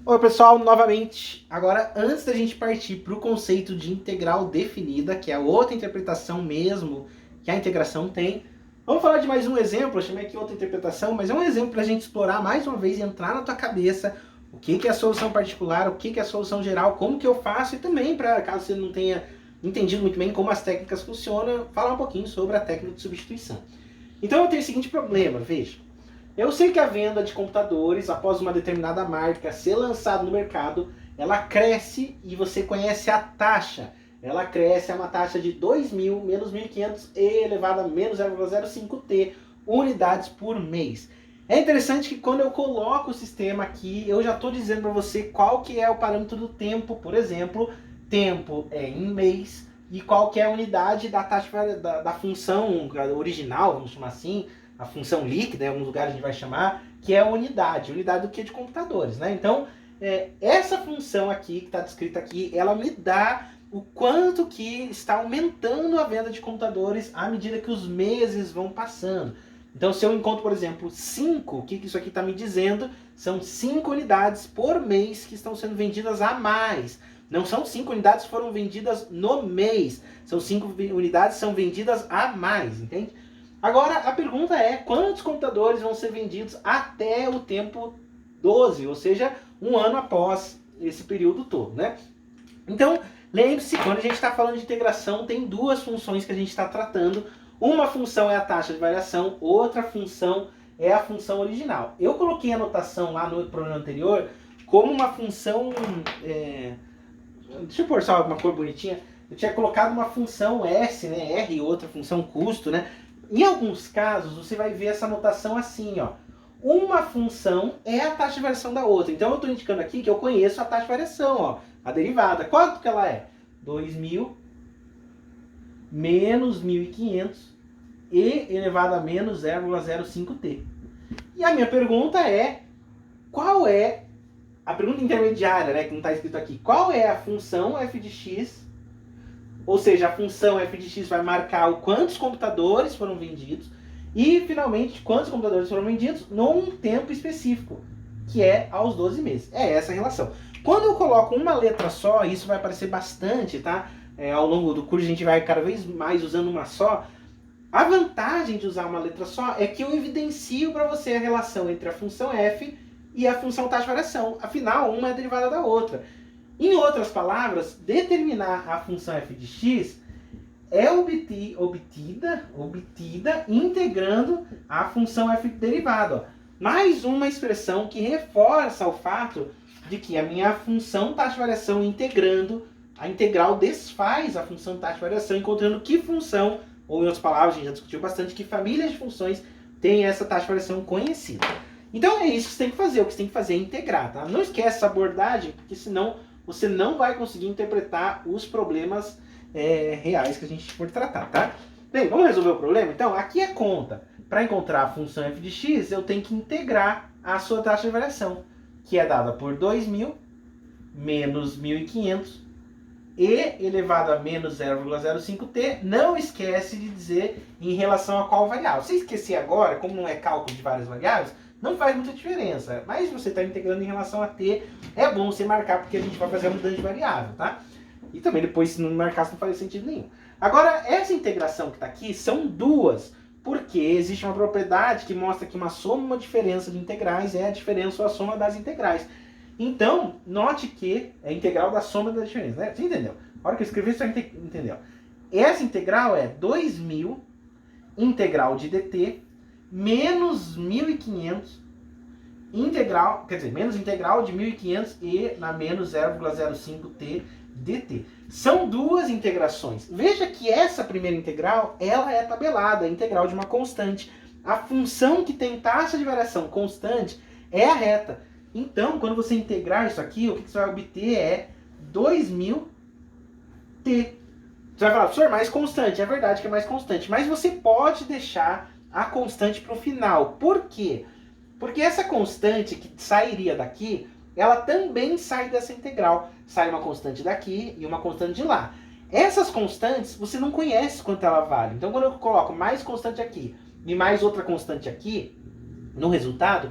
Oi pessoal, novamente. Agora, antes da gente partir para o conceito de integral definida, que é outra interpretação mesmo que a integração tem, vamos falar de mais um exemplo. Eu chamei aqui outra interpretação, mas é um exemplo para a gente explorar mais uma vez e entrar na tua cabeça o que é a solução particular, o que é a solução geral, como que eu faço, e também, para caso você não tenha entendido muito bem como as técnicas funcionam, falar um pouquinho sobre a técnica de substituição. Então eu tenho o seguinte problema, veja. Eu sei que a venda de computadores, após uma determinada marca ser lançada no mercado, ela cresce e você conhece a taxa. Ela cresce a uma taxa de 2.000 menos 1.500 e elevado a menos 0,05T unidades por mês. É interessante que quando eu coloco o sistema aqui, eu já estou dizendo para você qual que é o parâmetro do tempo. Por exemplo, tempo é em mês e qual que é a unidade da taxa da função original, vamos chamar assim, a função líquida, em alguns lugares a gente vai chamar, que é a unidade do que? De computadores, né? Então, essa função aqui, que está descrita aqui, ela me dá o quanto que está aumentando a venda de computadores à medida que os meses vão passando. Então, se eu encontro, por exemplo, 5, o que isso aqui está me dizendo? São 5 unidades por mês que estão sendo vendidas a mais. Não são 5 unidades que foram vendidas no mês. São 5 unidades que são vendidas a mais, entende? Agora, a pergunta é, quantos computadores vão ser vendidos até o tempo 12, ou seja, um ano após esse período todo, né? Então, lembre-se, quando a gente está falando de integração, tem duas funções que a gente está tratando. Uma função é a taxa de variação, outra função é a função original. Eu coloquei a notação lá no problema anterior como uma função... deixa eu pôr só uma cor bonitinha. Eu tinha colocado uma função S, né, R, e outra função custo, né? Em alguns casos, você vai ver essa notação assim, ó. Uma função é a taxa de variação da outra. Então, eu estou indicando aqui que eu conheço a taxa de variação, ó. A derivada. Quanto que ela é? 2.000 menos 1.500 e elevado a menos 0,05T. E a minha pergunta é, qual é a pergunta intermediária, né, que não está escrito aqui. Qual é a função f de x? Ou seja, a função f de x vai marcar o quantos computadores foram vendidos e, finalmente, quantos computadores foram vendidos num tempo específico, que é aos 12 meses. É essa a relação. Quando eu coloco uma letra só, isso vai aparecer bastante, tá? Ao longo do curso a gente vai cada vez mais usando uma só. A vantagem de usar uma letra só é que eu evidencio para você a relação entre a função f e a função taxa de variação. Afinal, uma é derivada da outra. Em outras palavras, determinar a função f de x é obtida integrando a função f derivada. Ó. Mais uma expressão que reforça o fato de que a minha função taxa de variação integrando, a integral desfaz a função taxa de variação, encontrando que função, ou em outras palavras, a gente já discutiu bastante, que famílias de funções tem essa taxa de variação conhecida. Então é isso que você tem que fazer, o que você tem que fazer é integrar, tá? Não esquece essa abordagem, porque senão você não vai conseguir interpretar os problemas reais que a gente for tratar, tá? Bem, vamos resolver o problema? Então, aqui é conta. Para encontrar a função f de x, eu tenho que integrar a sua taxa de variação, que é dada por 2.000 menos 1.500 e elevado a menos 0,05t. Não esquece de dizer em relação a qual variável. Se esquecer agora, como não é cálculo de várias variáveis, não faz muita diferença. Mas se você está integrando em relação a t, é bom você marcar, porque a gente vai fazer a mudança de variável, tá? E também depois, se não marcar, não faz sentido nenhum. Agora, essa integração que está aqui são duas, porque existe uma propriedade que mostra que uma soma e uma diferença de integrais é a diferença ou a soma das integrais. Então, note que é a integral da soma da diferença, né? Você entendeu? A hora que eu escrevi, você entendeu. Essa integral é 2.000 integral de dt menos 1.500 integral, quer dizer, menos integral de 1.500 e na menos 0,05t dt. São duas integrações. Veja que essa primeira integral, ela é tabelada, é a integral de uma constante. A função que tem taxa de variação constante é a reta. Então, quando você integrar isso aqui, o que você vai obter é 2.000t. Você vai falar, professor, mais constante. É verdade que é mais constante, mas você pode deixar a constante para o final. Por quê? Porque essa constante que sairia daqui, ela também sai dessa integral. Sai uma constante daqui e uma constante de lá. Essas constantes, você não conhece quanto ela vale. Então, quando eu coloco mais constante aqui e mais outra constante aqui, no resultado,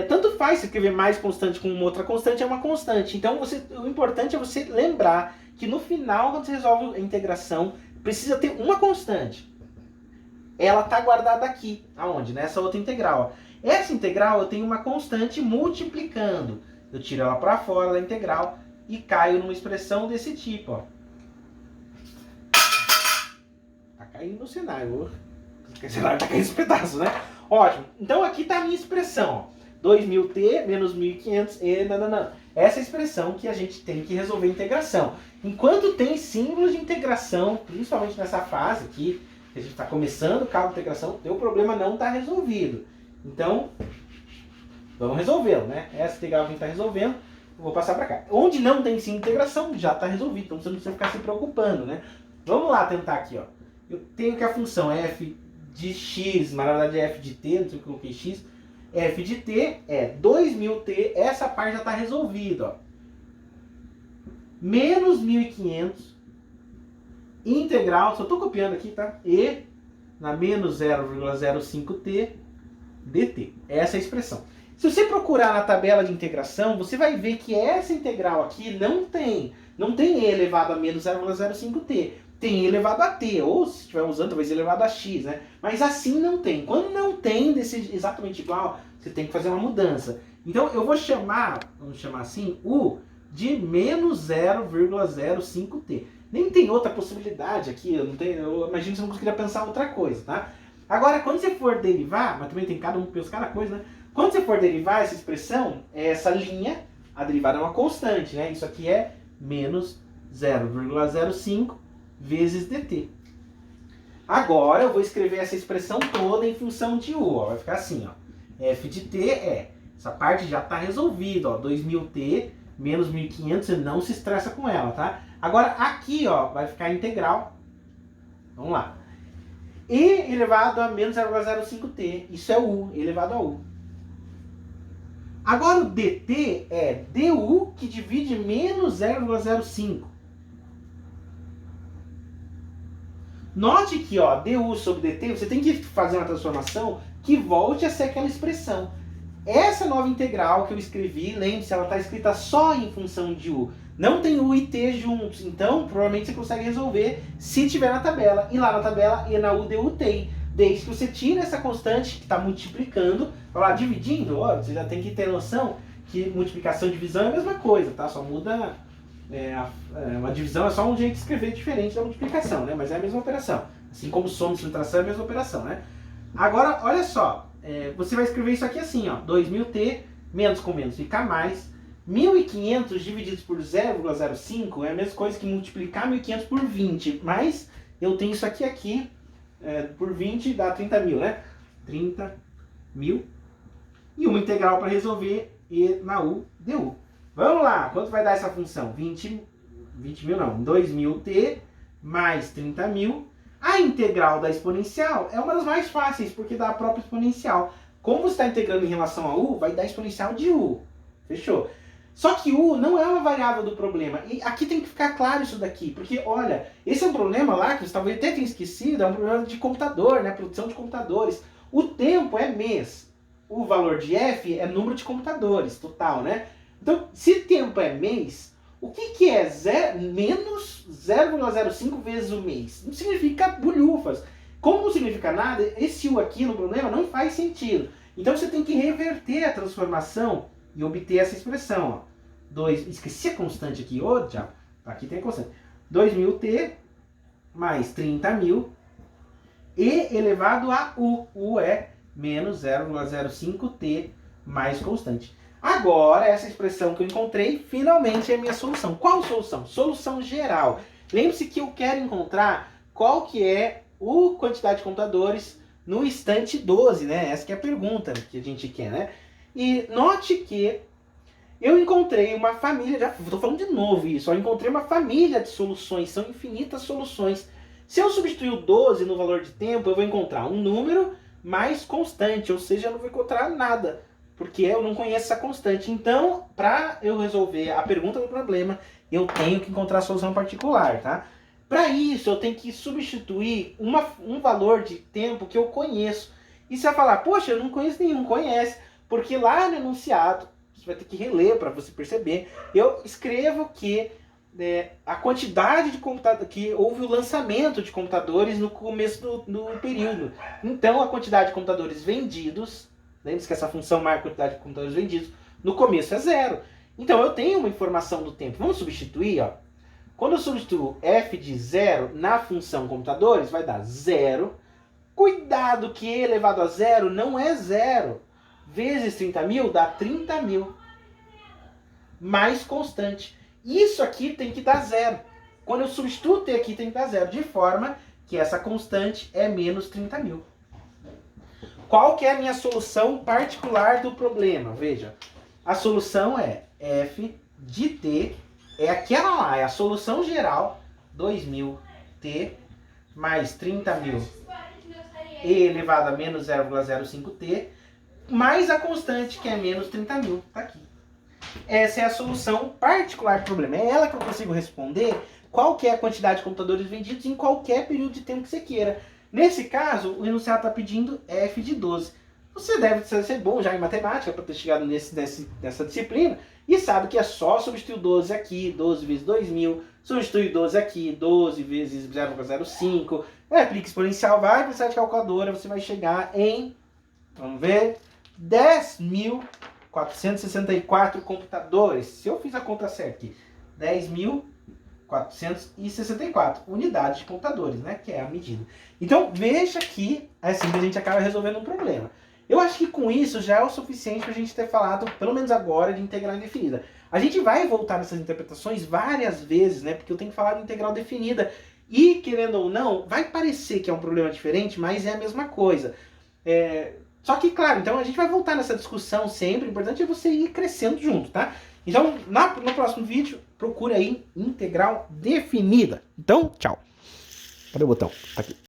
Tanto faz se escrever mais constante com uma outra constante, é uma constante. Então o importante é você lembrar que no final, quando você resolve a integração, precisa ter uma constante. Ela está guardada aqui. Aonde? Nessa outra integral. Essa integral eu tenho uma constante multiplicando. Eu tiro ela para fora da integral e caio numa expressão desse tipo. Ó. Tá caindo no cenário. O cenário tá caindo esse pedaço, né? Ótimo. Então aqui está a minha expressão. Ó. 2000t menos 1500 e nananã. Essa é a expressão que a gente tem que resolver a integração. Enquanto tem símbolos de integração, principalmente nessa fase aqui, que a gente está começando o cálculo de integração, o problema não está resolvido. Então, vamos resolvê-lo, né? Essa integral que a gente está resolvendo, eu vou passar para cá. Onde não tem sim integração, já está resolvido, então você não precisa ficar se preocupando, né? Vamos lá tentar aqui, ó. Eu tenho que a função f de x, mas na verdade é f de t, não sei o que eu coloquei x, f de t é 2000t, essa parte já está resolvida, ó. Menos 1500, integral, só estou copiando aqui, tá? E na menos 0,05t dt. Essa é a expressão. Se você procurar na tabela de integração, você vai ver que essa integral aqui não tem e elevado a menos 0,05t. Tem e elevado a t, ou se estiver usando, talvez elevado a x, né? Mas assim não tem. Quando não tem desse exatamente igual, você tem que fazer uma mudança. Então eu vou chamar, vamos chamar assim, u de menos 0,05t. Nem tem outra possibilidade aqui, eu imagino que você não conseguiria pensar outra coisa, tá? Agora, quando você for derivar, mas também tem cada um que pensa cada coisa, né? Quando você for derivar essa expressão, essa linha, a derivada é uma constante, né? Isso aqui é menos 0,05 vezes dt. Agora eu vou escrever essa expressão toda em função de u, ó. Vai ficar assim, ó. F de t essa parte já está resolvida, ó. 2000t menos 1500, você não se estressa com ela, tá? Agora aqui, ó, vai ficar integral. Vamos lá. E elevado a menos 0,05t. Isso é u, elevado a u. Agora o dt é du que divide menos 0,05. Note que, ó, du sobre dt, você tem que fazer uma transformação que volte a ser aquela expressão. Essa nova integral que eu escrevi, lembre-se, ela está escrita só em função de u. Não tem u e t juntos, então provavelmente você consegue resolver se tiver na tabela. E lá na tabela, e na u, du tem. Desde que você tira essa constante que está multiplicando, vai lá, dividindo, ó, você já tem que ter noção que multiplicação e divisão é a mesma coisa, tá? Só muda, uma divisão é só um jeito de escrever diferente da multiplicação, né? Mas é a mesma operação. Assim como soma e subtração é a mesma operação, né? Agora, olha só, você vai escrever isso aqui assim, ó, 2000t, menos com menos fica mais, 1500 divididos por 0,05 é a mesma coisa que multiplicar 1500 por 20, mas eu tenho isso aqui, por 20 dá 30.000, né? 30.000 e uma integral para resolver e na u, du. Vamos lá, quanto vai dar essa função? 20.000 não, 2000t mais 30.000. A integral da exponencial é uma das mais fáceis, porque dá a própria exponencial. Como você está integrando em relação a u, vai dar exponencial de u. Fechou? Só que u não é uma variável do problema. E aqui tem que ficar claro isso daqui. Porque, olha, esse é um problema lá, que você talvez até tenha esquecido, é um problema de computador, né? Produção de computadores. O tempo é mês. O valor de f é número de computadores, total, né? Então, se tempo é mês, o que é menos 0,05 vezes o mês? Não significa bulhufas. Como não significa nada, esse u aqui no problema não faz sentido. Então você tem que reverter a transformação e obter essa expressão. Ó. Esqueci a constante aqui, diabo. Aqui tem a constante. 2000t mais 30.000 e elevado a u. U é menos 0,05t mais constante. Agora, essa expressão que eu encontrei, finalmente é a minha solução. Qual solução? Solução geral. Lembre-se que eu quero encontrar qual que é a quantidade de computadores no instante 12, né? Essa que é a pergunta que a gente quer, né? E note que eu encontrei uma família, já estou falando de novo isso, eu encontrei uma família de soluções, são infinitas soluções. Se eu substituir o 12 no valor de tempo, eu vou encontrar um número mais constante, ou seja, eu não vou encontrar nada, porque eu não conheço essa constante. Então, para eu resolver a pergunta do problema, eu tenho que encontrar a solução particular, tá? Para isso, eu tenho que substituir um valor de tempo que eu conheço. E você vai falar, poxa, eu não conheço nenhum, conhece. Porque lá no enunciado, você vai ter que reler para você perceber, eu escrevo que a quantidade de computadores, que houve o lançamento de computadores no começo do período. Então a quantidade de computadores vendidos, lembre-se que essa função marca a quantidade de computadores vendidos, no começo é 0. Então eu tenho uma informação do tempo. Vamos substituir, ó. Quando eu substituo f de 0 na função computadores, vai dar 0. Cuidado que e elevado a 0 não é 0. Vezes 30.000 dá 30.000. Mais constante. Isso aqui tem que dar 0. Quando eu substituo t aqui tem que dar 0. De forma que essa constante é menos 30.000. Qual que é a minha solução particular do problema? Veja, a solução é f de t, é aquela lá, é a solução geral, 2.000t mais 30.000 e elevado a menos 0,05t, mais a constante, que é menos 30.000. Tá aqui. Essa é a solução particular do problema. É ela que eu consigo responder qual que é a quantidade de computadores vendidos em qualquer período de tempo que você queira. Nesse caso, o enunciado está pedindo f de 12. Você deve ser bom já em matemática para ter chegado nessa disciplina e sabe que é só substituir 12 aqui, 12 vezes 2.000, substituir 12 aqui, 12 vezes 0,05, aplica exponencial, vai precisar de calculadora, você vai chegar em, vamos ver, 10.464 computadores. Se eu fiz a conta certa aqui, 10.464 unidades de computadores, né? Que é a medida. Então, veja que assim que a gente acaba resolvendo um problema. Eu acho que com isso já é o suficiente para a gente ter falado, pelo menos agora, de integral indefinida. A gente vai voltar nessas interpretações várias vezes, né? Porque eu tenho que falar de integral definida. E, querendo ou não, vai parecer que é um problema diferente, mas é a mesma coisa. Só que, claro, então a gente vai voltar nessa discussão sempre. O importante é você ir crescendo junto, tá? Então, no próximo vídeo, procura aí integral definida. Então, tchau. Cadê o botão? Tá aqui.